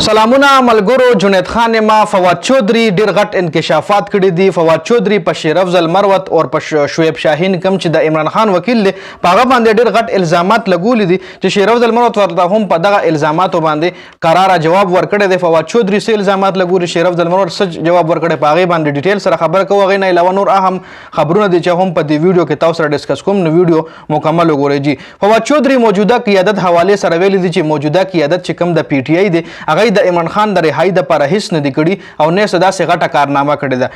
سلامونه ملګرو. جنید خان ما فواد چودھری ډیر غټ انکشافات کړي دي. فواد چودھری په شیر افضل مروت او په شعیب شاهین کم چې د عمران خان وکیل دی په هغه باندې ډیر غټ الزامات لګولي دي چې شیر افضل مروت ورته هم په دغه الزاماتو باندې قراره جواب ورکړی دی. فواد چودھری سه الزامات لګولي، شیر افضل مروت سچ جواب ورکړی. په هغه باندې ډیټیل سره خبره کوو. هغه نه علاوه نور اهم خبرونه دي چې هم په دې ویډیو کې تاسو سره ډیسکس کوم. نو ویډیو مکمل وګورئ. جی فواد چودھری موجوده قیادت حواله سره ویلي دي چې موجوده قیادت چې کم د پی ټی آی دی هغه د عمران خان د رهایی د لپاره هیڅ نه دی کړي او نه صدا سي غټه کارنامه کړې ده.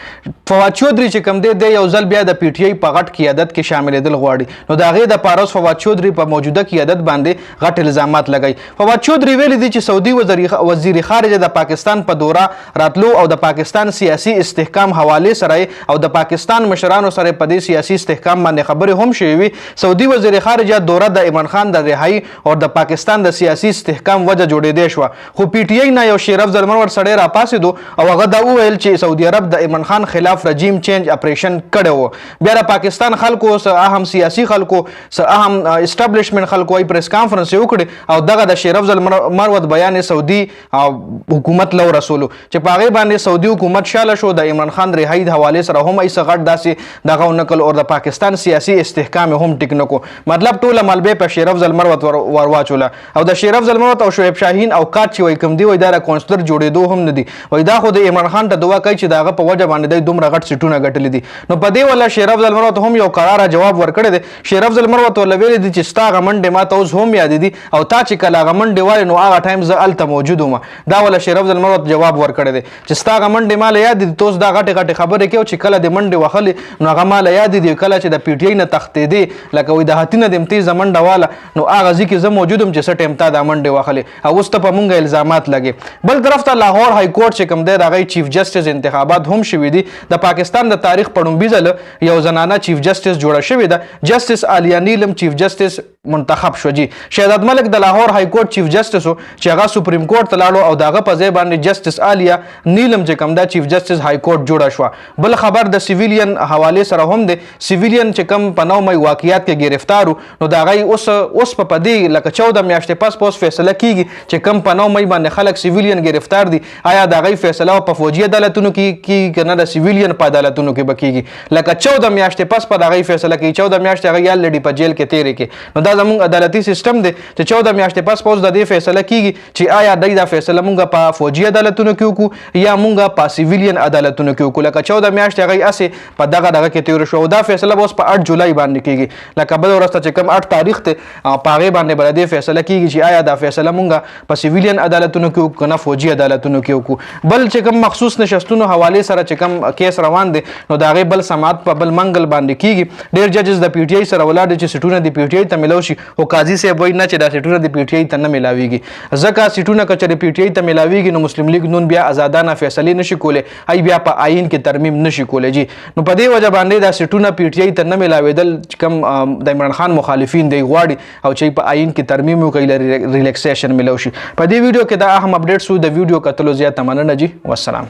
فواد چودھری چې کم دی د یو ځل بیا د پی ټی آی په غټ قیادت کې شاملېدل غواړي. نو د هغې دپاره اوس فواد چودھری په موجوده قیادت باندې غټ الزامات لګوي. فواد چودھری ویلي دي چې سعودي وزیر خارجه د پاکستان په دوره راتلو او د پاکستان سیاسي استحکام حواله سره او د پاکستان مشرانو سره په دې سیاسي استحکام باندې خبرې هم شوې وي. سعودي وزیر خارجه دوره د عمران خان د رهایی او د پاکستان د سیاسي استحکام وجه جوړېدې شوه. خو پی ټی آی نه یو شیر افضل مروت سړی راپاسېدو او هغه دا وویل چې سعودي عرب د عمران خان خلاف رژیم چینج اپریشن کړی و. بیا د پاکستان خلکو څه اهم سیاسي خلکو څه اهم اسټابلیشمنټ خلکو یې پریس کانفرنس یې وکړې او دغه د شیر افضل مروت بیان سعودي حکومت له ورسولو چې په هغې باندې سعودي حکومت شاله شو. د عمران خان رهایی د حوالې سره هم ایسه غټ داسې دغه ونکل او د پاکستان سیاسي استحکام هم ټیک نه کو. مطلب ټوله ملبې په شیر افضل مروت ورواچوله او د شیر افضل مروت او شعیب شاهین او کات چې وایي کوم دی وایي دا د کونسلر جوړېدو هم نه دي. وایي دا خو د عمران خان ته دعا کوي چې د هغه په وجه باندې دی دومره غټ سیټونه ګټلي دي. نو په دې ولا شیر افضل مروت هم یو قراره جواب ورکړی دی. شیر افضل مروت ورله ویلي دي چې ستا هغه منډې ما ته اوس هم یاد دي او تا چې کله هغه منډې وایې نو هغه ټایم زه هلته موجود وم. دا ولا شیر افضل مروت جواب ورکړی دی چې ستا هغه منډې ما له یاد دي. ته اوس دا غټې غټې خبرې کوې چې کله د منډې وهلې نو هغه ما له یاد دي. کله چې د پی ټی آی نه تښتېدې لکه وایي د هاتي نه دې تیزه منډه واله نو هغه ځای کې زه موجود وم چې څه ټایم تا دا منډې وهلې او اوس ته په مونږ الزامات لګې. بل طرف ته لاهور های کورټ چې کوم دی د هغې چیف جسټس انتخابات هم شوي دي. د پاکستان د تاریخ په لومبي ځله یو زنانه چیف جسټس جوړه شوې ده. جسټس عالیه نیلم چیف جسټس منتخب شو. جی شهزاد ملک د لاهور های کورټ چیف جسټس و چې هغه سپریم کورټ ته لاړو او د هغه په ځای باندې جسټس عالیه نیلم چې کوم ده چیف جسټس های کورټ جوړه شوه. بل خبر د سیویلین حوالې سره هم دی. سیویلین چې کوم په 9 مۍ واقعیت کې گرفتار نو د هغې اوس په دې لکه 14 میاشتې پس فیصله کیږي چې کوم په 9 مۍ باندې خلک سیویلین گرفتار دي آیا د هغې فیصله په فوجي عدالتونو کې کیږي که نه د سیویلین په عدالتونو کې به کیږي. لکه 14 میاشتې پس په د هغې فیصله کوي. 14 میاشتې هغه یا لډي په جیل کې تېرې کړي. نو دا زموږ عدالتي سیستم دی چې 14 میاشتې پس اوس د دې فیصله کیږي چې آیا دی دا فیصله مونږ په فوجي عدالتونو کې وکړو یا مونږ په سیویلین عدالتونو کې وکړو. لکه 14 میاشتې هغې هسې په دغه کې تېره شوه او دا فیصله به اوس په 8 جولای باندې کیږي. لکه بله ورځ ته چې کوم 8 تاریخ دی په هغې باندې به د دې فیصله کیږي چې آیا دا فیصله مونږ په سیویلین عدالتونو کې وکړو که نه فوجي عدالتونو کې وکړو. بل چې کوم مخصوص نشستونو حوالې سره چې کوم کیس روان دی نو د هغې بل سماعت په بل منګل باندې کیږي. ډېر ججز د پی ټی آی سره ولاړ دي چې سیټونه د پی ټی آی ته میلاو شي خو قاضي صاحب وایي نه چې دا سیټونه د پی ټی آی ته نه میلاویږي ځکه سیټونه که چېرې پی ټی آی ته میلاویږي نو مسلم لیګ نون بیا ازادانه فیصلې نشي کولی ای بیا په آیین کې ترمیم نشي کولی. جی نو په دې وجه باندې دا سیټونه پی ټی آی ته نه میلاوېدل چې کوم د عمران خان مخالفین دی غواړي او چې په آیین کې ترمیم وکړي ریلیکسیشن میلاو شي. په دې ویډیو کې دا اهم اپډیټس و. د ویډیو کتلو زیاته مننه. جی والسلام.